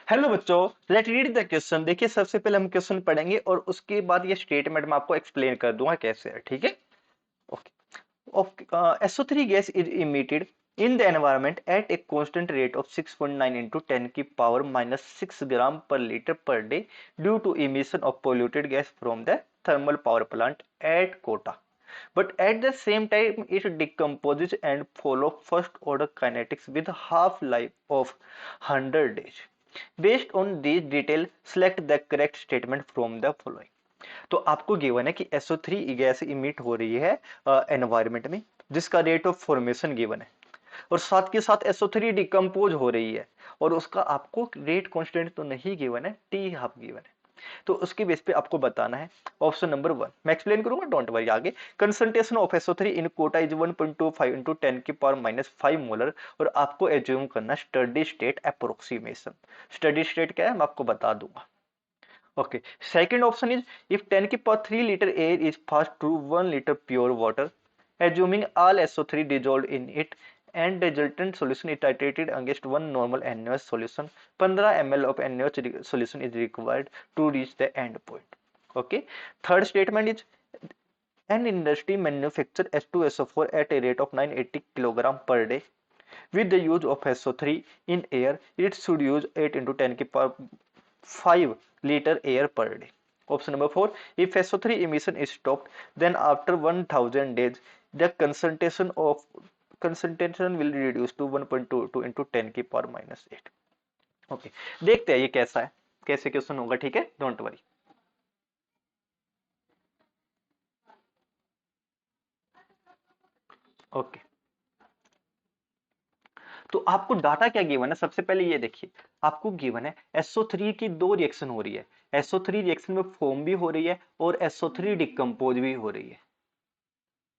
Hello बच्चों, late read the question. देखिए, सबसे पहले हम क्वेश्चन पढ़ेंगे और उसके बाद ये स्टेटमेंट मैं आपको एक्सप्लेन कर दूंगा कैसे है। ठीक है। Okay. SO3 gas is emitted in the environment at a constant rate of 6.9 into 10 की power minus 6 gram per liter per day due to emission of polluted gas from the thermal power plant at Kota. But at the same time, it decomposes and follow first order kinetics with half life of 100 days. Based on these details, select the correct statement from the following. तो आपको given है कि SO3 gas emit हो रही है environment में, जिसका rate of formation given है, और साथ के साथ SO3 डिकम्पोज हो रही है, और उसका आपको रेट कांस्टेंट तो नहीं गिवन है, टी हाफ गिवन है। तो उसके बेस पे आपको बताना है। ऑप्शन नंबर 1 मैं एक्सप्लेन करूंगा, डोंट वरी। आगे, concentration of SO3 in quota is 1.25 into 10 की पावर माइनस 5 मोलर, और आपको एज्यूम करना steady state approximation. Steady state क्या है मैं आपको बता दूंगा। Okay. Second option is if 10 की power 3 liter air is passed through 1 liter pure water, assuming all SO3 dissolved in it and the resultant solution is titrated against one normal NaOH solution, 15 ml of NaOH solution is required to reach the end point. Okay. Third statement is an industry manufacture H2SO4 at a rate of 980 kg per day. With the use of SO3 in air, it should use 8 into 10 की power 5 liter air per day. Option number 4, if SO3 emission is stopped, then after 1000 days, the concentration will reduce to 1.22 into 10 की power minus 8. Okay, देखते हैं ये कैसा है, कैसे question होगा। ठीक है, डोंट वरी। ओके, तो आपको डाटा क्या गिवन है, सबसे पहले ये देखिए। आपको गिवन है SO3 की दो रिएक्शन हो रही है। SO3 रिएक्शन में फॉर्म भी हो रही है और SO3 डिकम्पोज भी हो रही है।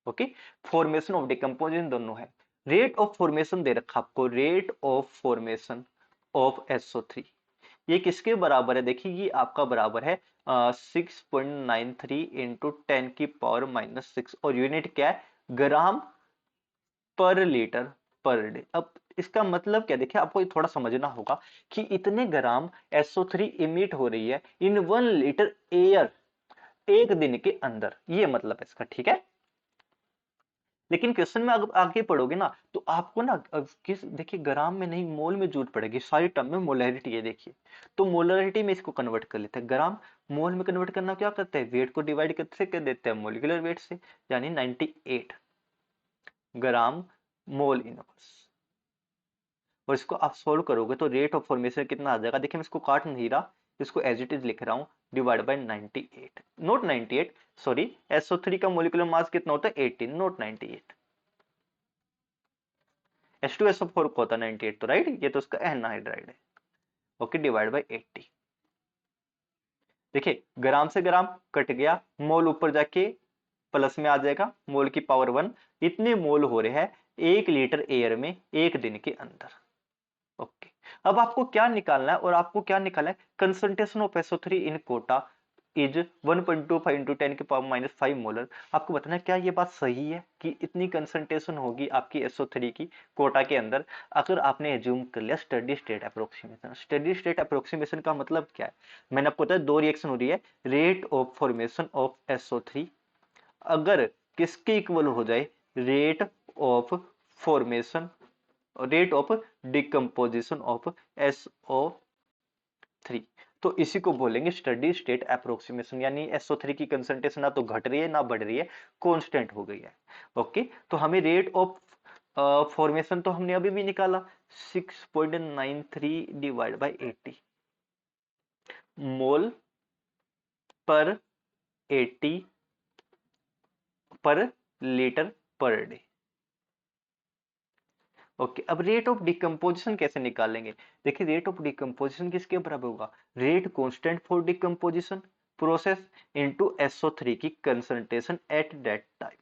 ओके, फॉर्मेशन ऑफ डिकम्पोजिशन दोनों है। रेट ऑफ फॉर्मेशन दे रखा आपको, rate of formation of SO3 ये किसके बराबर है? देखिए, ये आपका बराबर है 6.93 इंटू 10 की पावर माइनस 6, और यूनिट क्या है? ग्राम पर लीटर पर डे। अब इसका मतलब क्या, देखिए आपको थोड़ा समझना होगा कि इतने ग्राम SO3 इमिट हो रही है इन 1 लीटर एयर एक दिन के अंदर, ये मतलब है इसका। ठीक है, लेकिन क्वेश्चन में अगर आगे पढ़ोगे ना तो आपको ना किस, देखिए ग्राम में नहीं मोल में जरूरत पड़ेगी। सारी टर्म में मोलैरिटी है, देखिए तो मोलैरिटी में इसको कन्वर्ट कर लेते हैं। ग्राम मोल में कन्वर्ट करना क्या करते हैं, वेट को डिवाइड कैसे कर देते हैं, मोलिकुलर वेट से, यानी 98 ग्राम मोल इनवर्स। और इसको आप सोल्व करोगे तो रेट ऑफ फॉर्मेशन कितना आ जाएगा? देखिए मैं इसको काट नहीं रहा, इसको एज इट इज लिख रहा हूं, divide by 98, note 98, sorry. SO3 का मोलिकुलर मास कितना होता है? 18, नोट 98। H2SO4 को होता है 98, तो राइट, ये तो उसका एनहाइड्राइड है। Okay, divide by 80। देखिए ग्राम से ग्राम कट गया, मोल ऊपर जाके प्लस में आ जाएगा, मोल की पावर 1। इतने मोल हो रहे हैं 1 लीटर एयर में एक दिन के अंदर। ओके, अब आपको क्या निकालना है, और आपको क्या निकालना है? Concentration of SO3 in quota is 1.25 into 10 के पावर माइनस 5 मोलर। आपको बताना है क्या ये बात सही है कि इतनी कंसंट्रेशन होगी आपकी SO3 की कोटा के अंदर, अगर आपने एज्यूम कर लिया steady state approximation. Steady state approximation का मतलब क्या है? मैंने आपको बताया दो रिएक्शन हो रही है, rate of formation of SO3 अगर किसके इक्वल हो जाए, rate of formation, rate of decomposition of SO3, तो इसी को बोलेंगे स्टडी स्टेट अप्रोक्सीमेशन। यानी SO3 की कंसंट्रेशन ना तो घट रही है ना बढ़ रही है, कांस्टेंट हो गई है। ओके, तो हमें रेट ऑफ फॉर्मेशन तो हमने अभी भी निकाला, 6.93 डिवाइड बाय 80 मोल पर 80 पर लीटर पर डे। ओके, अब रेट ऑफ डिकम्पोजिशन कैसे निकालेंगे? देखिए रेट ऑफ डिकम्पोजिशन किसके बराबर होगा? Rate constant for decomposition process into SO3 की concentration at that time.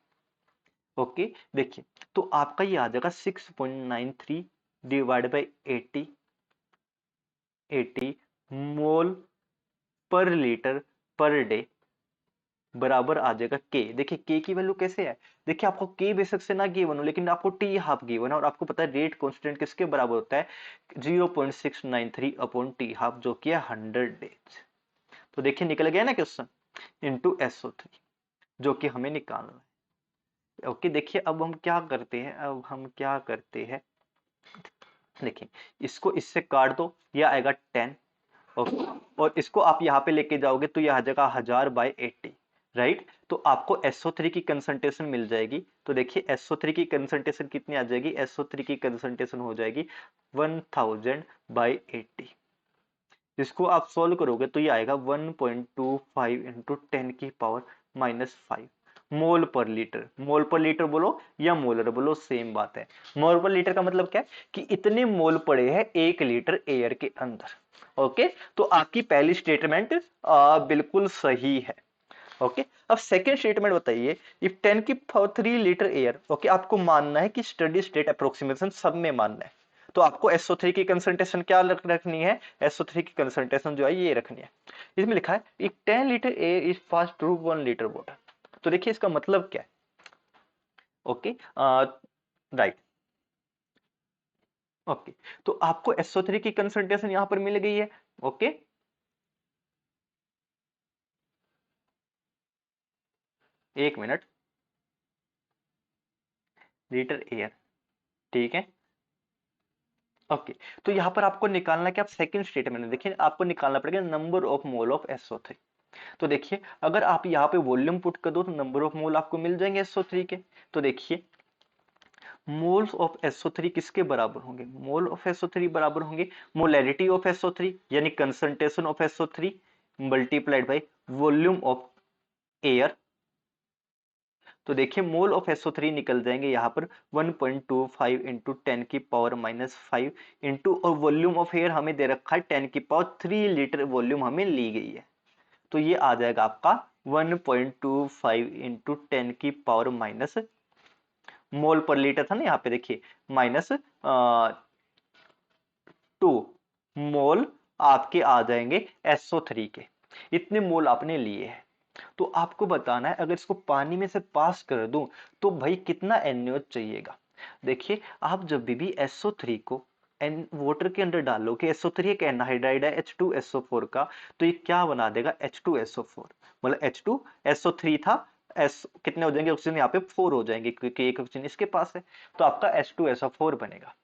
Okay, देखिए तो आपका ये आ जाएगा 6.93 डिवाइड बाई 80, 80 मोल पर लीटर पर डे बराबर आ जाएगा के। देखिए के की वैल्यू कैसे है, देखिए आपको के बेशक से ना गिवन हो लेकिन आपको टी हाफ गिवन है और आपको पता है रेट कांस्टेंट किसके बराबर होता है 0.693 अपॉन टी हाफ जो कि है 100 डेज। तो देखिए निकल गया ना क्वेश्चन इनटू SO3 जो कि हमें निकालना है। ओके देखिए अब हम क्या करते हैं, अब हम क्या करते हैं, देखिए इसको इससे काट दो, यह आएगा 10। ओके और इसको आप यहाँ पे लेके जाओगे तो यह आ जाएगा 1000/80, राइट। तो आपको SO3 की कंसंट्रेशन मिल जाएगी। तो देखिए SO3 की कंसंट्रेशन कितनी आ जाएगी, SO3 की कंसंट्रेशन हो जाएगी 1000/80। इसको आप सोल्व करोगे तो ये आएगा 1.25 इंटू 10⁻⁻5 मोल पर लीटर। मोल पर लीटर बोलो या मोलर बोलो सेम बात है। मोल पर लीटर का मतलब क्या है कि इतने मोल पड़े हैं 1 लीटर एयर के अंदर। ओके तो आपकी पहली स्टेटमेंट बिल्कुल सही है। ओके अब सेकेंड स्टेटमेंट बताइए, इफ 10⁻³ लीटर एयर। ओके आपको मानना है कि स्टडी स्टेट अप्रोक्सीमेशन सब में मानना है। तो आपको SO3 की कंसंट्रेशन क्या रखनी है, SO3 की कंसंट्रेशन जो है ये रखनी है। इसमें लिखा है if 10 litre air is pass through 1 litre water. तो देखिए इसका मतलब क्या है। Okay right. ओके तो आपको SO3 की कंसंट्रेशन यहां पर मिल गई है। ओके एक मिनट, लीटर एयर, ठीक है। ओके तो यहाँ पर आपको निकालना क्या, आप सेकंड स्टेटमेंट में देखिए आपको निकालना पड़ेगा number of mole of SO3। तो देखिए अगर आप यहाँ पे वॉल्यूम पुट कर दो तो नंबर ऑफ मोल आपको मिल जाएंगे SO3 के। तो देखिए मोल्स ऑफ SO3 किसके बराबर होंगे, मोल ऑफ SO3 बराबर होंगे मोलैरिटी ऑफ SO3 यानी concentration of SO3 multiplied by volume of air. तो देखिए मोल ऑफ SO3 निकल जाएंगे यहाँ पर 1.25 इंटू 10⁻⁻5 इंटू और वॉल्यूम ऑफ एयर हमें दे रखा है 10⁻3 लीटर वॉल्यूम हमें ली गई है। तो ये आ जाएगा आपका 1.25 इंटू 10⁻⁻, मोल पर लीटर था ना यहाँ पे देखिए -2 मोल आपके आ जाएंगे SO3 के। इतने मोल आपने लिए हैं। तो आपको बताना है अगर इसको पानी में से पास कर दूं तो भाई कितना NaOH चाहिएगा। देखिए आप जब भी SO3 को एन वाटर के अंदर डालोगे, SO3 एक एनहाइड्राइड है H2SO4 का, तो ये क्या बना देगा H2SO4, मतलब H2SO3 था, S कितने हो जाएंगे ऑक्सीजन यहाँ पे 4 हो जाएंगे क्योंकि एक ऑक्सीजन इसके पास है। तो आपका H2SO4 बनेगा।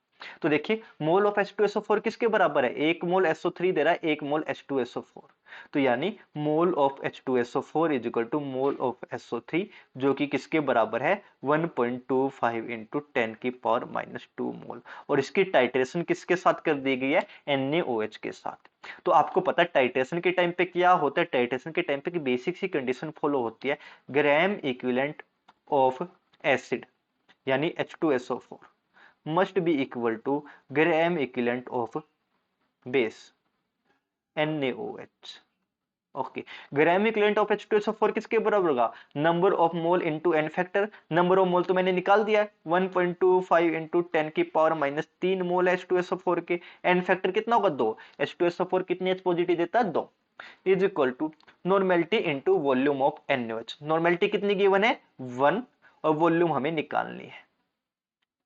तो देखिए मोल ऑफ H2SO4 किसके बराबर है, एक मोल SO3 दे रहा है, एक मोल H2SO4। तो यानी mole of H2SO4 is equal to mole of SO3 जो कि किसके बराबर है 1.25 इंटू 10⁻⁻2 मोल। और इसकी टाइट्रेशन किसके साथ कर दी गई है, NaOH के साथ। तो आपको पता है टाइट्रेशन के टाइम पे क्या होता है, टाइट्रेशन के टाइम पे की बेसिक सी कंडीशन फॉलो होती है, ग्राम इक्विवेलेंट ऑफ एसिड यानी H2SO4 must be equal to gram equivalent of base NaOH। Okay gram equivalent of H2SO4 किसके बराबर होगा, number of mole into n factor. Number of mole तो मैंने निकाल दिया है 1.25 इंटू 10⁻³ मोल है H2SO4 के। एन फैक्टर कितना होगा 2, H2SO4 कितनी H पॉजिटिव देता है 2, is equal to normality into volume of NaOH। Normality कितनी गिवन है 1 और वॉल्यूम हमें निकालनी है,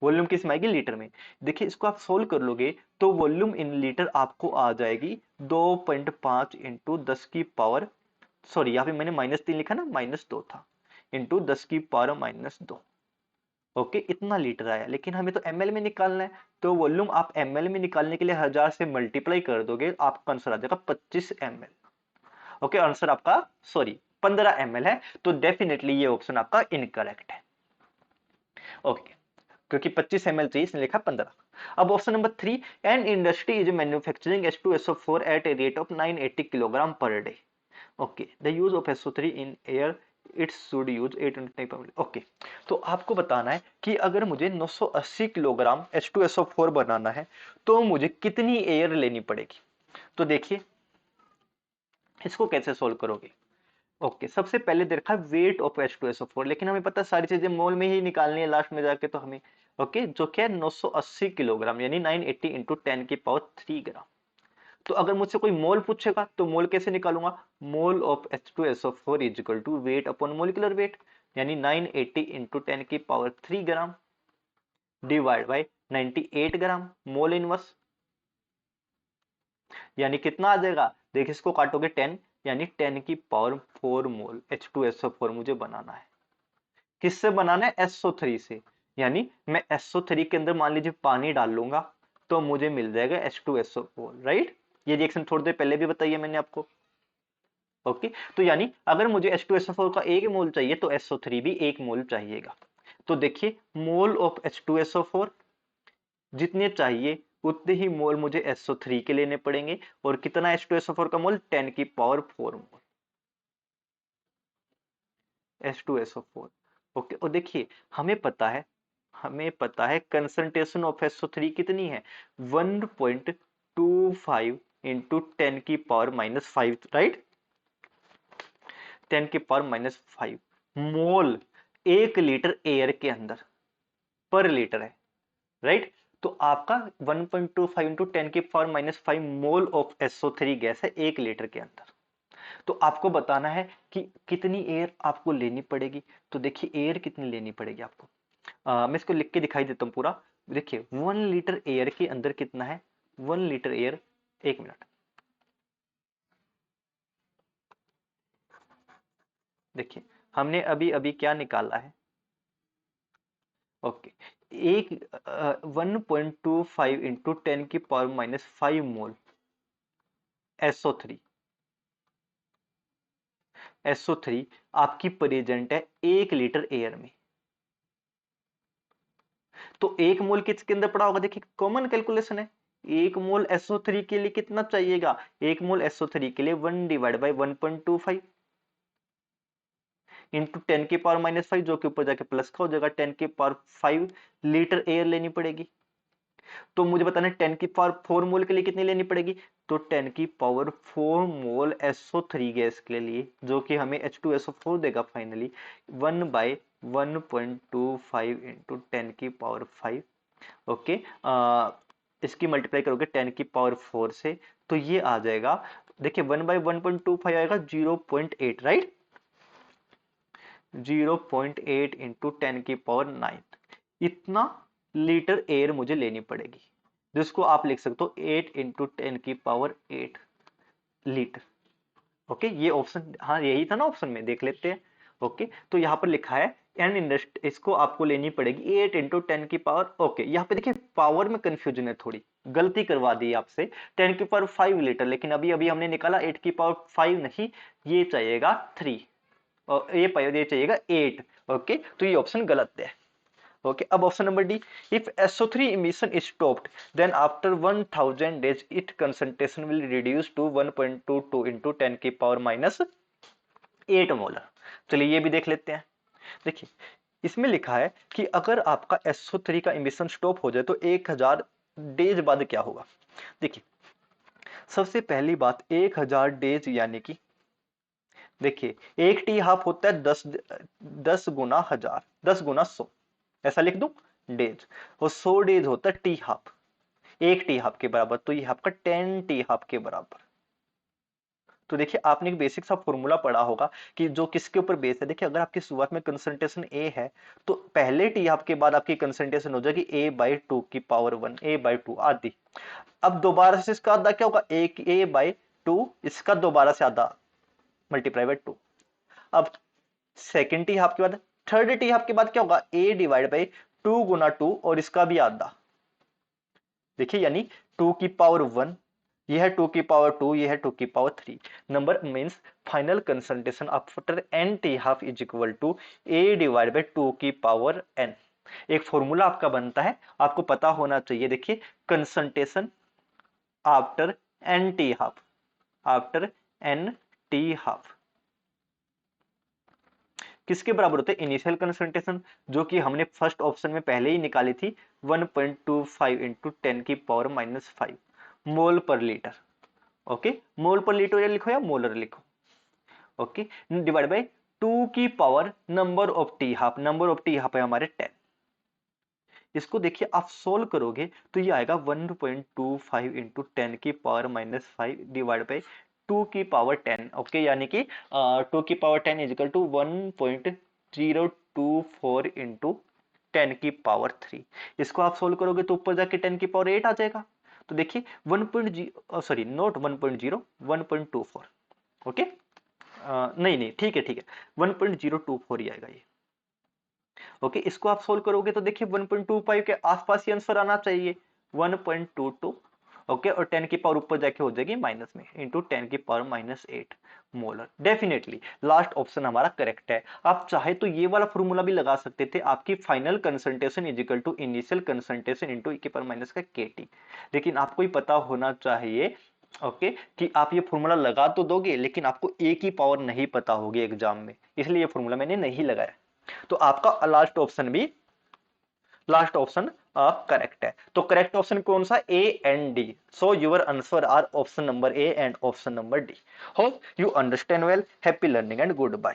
वॉल्यूम किस में आएगी लीटर में। देखिए इसको आप सोल्व कर लोगे तो वॉल्यूम इन लीटर आपको आ जाएगी 2.5 इंटू 10⁻, सॉरी यहाँ पे मैंने -3 लिखा ना, -2 था, इंटू 10⁻²। ओके इतना लीटर आया, लेकिन हमें तो ml में निकालना है। तो वॉल्यूम आप ml में निकालने के लिए 1000 से मल्टीप्लाई कर दोगे, आपका आंसर आ जाएगा 25 ml। ओके आंसर आपका सॉरी 15 ml है, तो डेफिनेटली ये ऑप्शन आपका इनकरेक्ट है। ओके क्योंकि 25 ml चाहिए इसने लिखा 15। अब option number 3, an industry is manufacturing H2SO4 at a rate of 980 kilogram per day. Okay the use of SO3 in air it should use 825। Okay तो आपको बताना है कि अगर मुझे 980 किलोग्राम H2SO4 बनाना है तो मुझे कितनी एयर लेनी पड़ेगी। तो देखिए इसको कैसे सोल्व करोगे। ओके सबसे पहले देखा वेट ऑफ H2SO4, लेकिन हमें पता है सारी चीजें मोल में ही निकालनी है लास्ट में जाके, तो हमें ओके जो क्या है 980 किलोग्राम यानी 980 इंटू 10⁻³ ग्राम। तो अगर मुझसे कोई मोल पूछेगा तो मोल कैसे निकालूंगा, mole of H2SO4 is equal to weight upon molecular weight, यानी 980 into 10⁻³ gram divide by 98 gram mole inverse, यानी कितना आ जाएगा, देखिए इसको काटोगे 10, यानी 10⁻⁴ मोल H2SO4 मुझे बनाना है। किससे बनाना है, SO3 से, यानी मैं SO3 के अंदर मान लीजिए पानी डाल लूंगा तो मुझे मिल जाएगा H2SO4, राइट। ये रिएक्शन थोड़ी देर पहले भी बताइए मैंने आपको। ओके, तो यानी अगर मुझे H2SO4 का 1 मोल चाहिए तो SO3 भी 1 मोल चाहिएगा। तो देखिए मोल ऑफ H2SO4 जितने चाहिए उतने ही मोल मुझे SO3 के लेने पड़ेंगे, और कितना H2SO4 का मोल, 10⁻⁴ मोल H2SO4। ओके, और देखिए हमें पता है कंसंट्रेशन ऑफ SO3 कितनी है, 1.25 इंटू 10⁻⁻5, राइट, 10⁻⁻5 मोल 1 लीटर एयर के अंदर पर लीटर है, राइट। तो आपका 1.25 into 10⁻⁻5 mole of SO3 gas है 1 लीटर के अंदर। तो आपको बताना है कि कितनी एयर आपको लेनी पड़ेगी। तो देखिए एयर कितनी लेनी पड़ेगी आपको, मैं इसको लिख के दिखाई देता हूँ पूरा। देखिए 1 लीटर एयर के अंदर कितना है, 1 लीटर एयर, 1 मिनट, देखिए हमने अभी अभी क्या निकाला है, ओके, एक 1.25 इंटू 10⁻⁻5 मोल SO3, SO3 आपकी प्रेजेंट है 1 लीटर एयर में। तो 1 मोल किसके अंदर पड़ा होगा, देखिए कॉमन कैलकुलेशन है, 1 मोल SO3 के लिए कितना चाहिएगा, 1 मोल SO3 के लिए 1 डिवाइड बाई 1.25 इंटू 10⁻⁻5, जो कि ऊपर जाके प्लस का हो जाएगा, 10⁻⁵ लीटर एयर लेनी पड़ेगी। तो मुझे बताना है 10⁻⁴ मोल के लिए कितनी लेनी पड़ेगी, तो 10⁻⁴ मोल SO3 गैस के लिए, जो कि हमें H2SO4 देगा फाइनली, 1/1.25 इंटू 10⁻⁵, ओके, इसकी मल्टीप्लाई करोगे 10⁻⁴ से, तो ये आ जाएगा, देखिए 1/1.25 आएगा 0.8, राइट, 0.8 इंटू 10⁹ इतना लीटर एयर मुझे लेनी पड़ेगी, जिसको आप लिख सकते हो 8 इंटू 10⁸ लीटर। ओके, ये ऑप्शन, हाँ यही था ना ऑप्शन में, देख लेते हैं। ओके, तो यहाँ पर लिखा है एन इंडस्ट्री, इसको आपको लेनी पड़ेगी 8 इंटू 10⁻, ओके, यहाँ पे देखिए पावर में कंफ्यूजन है, थोड़ी गलती करवा दी आपसे, 10⁵ लीटर, लेकिन अभी अभी हमने निकाला 8⁵ नहीं, ये चाहिएगा 3, और ये चाहिएगा 8। ओके, तो ये ऑप्शन गलत है। ओके, अब option number D, if SO3 emission is stopped then after 1000 days its concentration will reduce to 1.22 into 10⁻⁻8 molar. चलिए ये भी देख लेते हैं। देखिए इसमें लिखा है कि अगर आपका SO3 का इमिशन स्टॉप हो जाए तो 1000 डेज बाद क्या होगा। देखिए सबसे पहली बात, 1000 डेज यानी कि देखिए 1 T हाफ होता है 10 गुना 1000, 10 गुना 100, ऐसा लिख दूं डेज, और 100 डेज होता है T हाफ, 1 T हाफ के बराबर, तो ये आपका 10 T हाफ के बराबर। तो देखिए आपने एक बेसिक सा फॉर्मूला पढ़ा होगा कि जो किसके ऊपर बेस है। देखिए अगर आपकी शुरुआत में कंसंट्रेशन ए है तो पहले T हाफ के बाद आपकी कंसंट्रेशन हो जाएगी A/2 A/2 आधी। अब दोबारा से इसका आधा क्या होगा, एक A/2, इसका दोबारा से आधा मल्टीप्लाई बाय 2। अब सेकेंड T हाफ के बाद, थर्ड T हाफ के बाद क्या होगा, A/2 और इसका भी आधा। देखिए यानी 2⁻1, यह है 2⁻2, यह है 2⁻3, number means final concentration after n T half is equal to A/2n। एक फॉर्मूला आपका बनता है, आपको पता होना चाहिए। देखिए concentration after n T half, after n T half किसके बराबर होते हैं, इनिशियल कंसंट्रेशन, जो कि हमने फर्स्ट ऑप्शन में पहले ही निकाली थी, 1.25 इंटू 10⁻⁻5 मोल पर लीटर। ओके, मोल पर लीटर लिखो या मोलर लिखो, ओके, डिवाइड बाय 2 की power number of T half, number of T half है हमारे 10, इसको देखिए आप सोल्व करोगे तो ये आएगा 1.25 इंटू 10⁻⁻5 डिवाइड बाई 2⁻10। ओके, यानी कि 2⁻10 इजिकल टू 1.024 इंटू 10⁻3। इसको आप सोल्व करोगे तो ऊपर जाके 10⁻8 आ जाएगा। तो देखिए 1.0 सॉरी नॉट 1.0 1.24। ओके, नहीं नहीं ठीक है ठीक है, 1.024 ही आएगा ये। ओके, इसको आप सोल्व करोगे तो देखिए 1.25 के आसपास ही आंसर आना चाहिए, 1.22। ओके, और 10 की पावर ऊपर जाके हो जाएगी माइनस में into 10⁻⁻8 molar. Definitely last option हमारा करेक्ट है। आप चाहे तो ये वाला फॉर्मूला भी लगा सकते थे, आपकी final concentration is equal to initial concentration into e⁻⁻ लेकिन आपको ही पता होना चाहिए ओके कि आप ये फॉर्मूला लगा तो दोगे लेकिन आपको ए की पावर नहीं पता होगी एग्जाम में, इसलिए ये फॉर्मूला मैंने नहीं लगाया। तो आपका लास्ट ऑप्शन करेक्ट है। तो करेक्ट ऑप्शन कौन सा, A and D. So your answer are option number A and option number D. Hope you understand well. Happy learning and good bye.